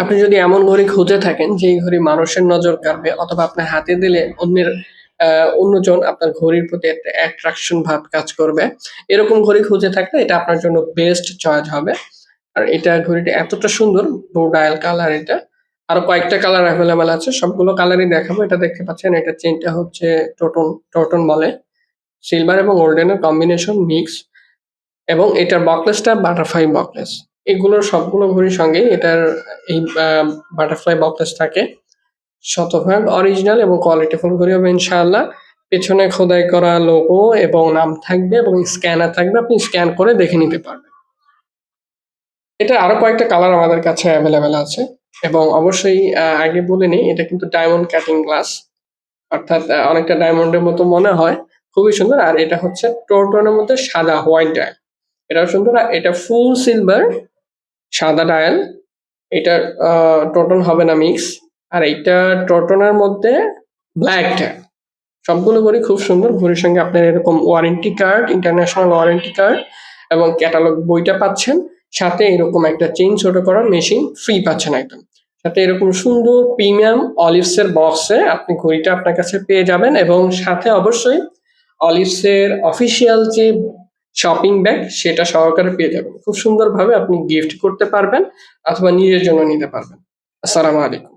আপনি যদি এমন ঘড়ি খুঁজে থাকেন যেই ঘড়ি মানুষের নজর কাড়বে অথবা আপনার হাতে দিলে অন্যজন আপনার ঘড়ির প্রতি একটা অ্যাট্রাকশন ভাব কাজ করবে। এরকম ঘড়ি খুঁজে থাকলে এটা আপনার জন্য বেস্ট চয়েস হবে। আর ঘড়িটা এতটা সুন্দর, ব্লু ডায়াল কালার এটা। আরো কয়েকটা কালার এভেইলেবল আছে। সবগুলো কালারই দেখাবো। এটা দেখতে পাচ্ছেন, এটার চেইনটা হচ্ছে টোটন বলে। সিলভার এবং গোল্ডেন এর কম্বিনেশন মিক্স, এবং এটার বকলেসটা বাটারফ্লাই বকলেস। এগুলোর সবগুলো ঘড়ির সঙ্গেই এটার এই বাটারফ্লাই বকলেস থাকে। শতভাগ অরিজিনাল এবং কোয়ালিটিফুল ঘড়ি হবে ইনশাআল্লাহ। পেছনে খোদাই করা লোগো এবং নাম থাকবে এবং স্ক্যানার থাকবে। আপনি স্ক্যান করে দেখে নিতে পারবেন। এটার আরো কয়েকটা কালার আমাদের কাছে এভেইলেবল আছে, এবং অবশ্যই আগে বলে নিই, এটা কিন্তু ডায়মন্ড কাটিং গ্লাস, অর্থাৎ অনেকটা ডায়মন্ডের মতো মনে হয়। খুবই সুন্দর। আর এটা হচ্ছে টোটনের মধ্যে সাদা হোয়াইট ডায়াল। এটাও সুন্দর। আর এটা ফুল সিলভার সাদা ডায়াল। এটার টোটন হবে না মিক্স। আর এইটা টোটনের মধ্যে ব্ল্যাক ডায়াল। সবগুলো ঘড়ি খুব সুন্দর। ঘড়ির সঙ্গে আপনার এরকম warranty card, international warranty card এবং ক্যাটালগ বইটা পাচ্ছেন। সাথে এরকম একটা চেইন ছোট করার মেশিন ফ্রি পাচ্ছেন একদম। সাথে এরকম সুন্দর প্রিমিয়াম অলিভস এর বক্সে আপনি ঘড়িটা আপনার কাছে পেয়ে যাবেন, এবং সাথে অবশ্যই অলিভস এর অফিসিয়াল যে শপিং ব্যাগ সেটা সহকারে পেয়ে যাবেন। খুব সুন্দরভাবে আপনি গিফট করতে পারবেন অথবা নিজের জন্য নিতে পারবেন। আসসালামু আলাইকুম।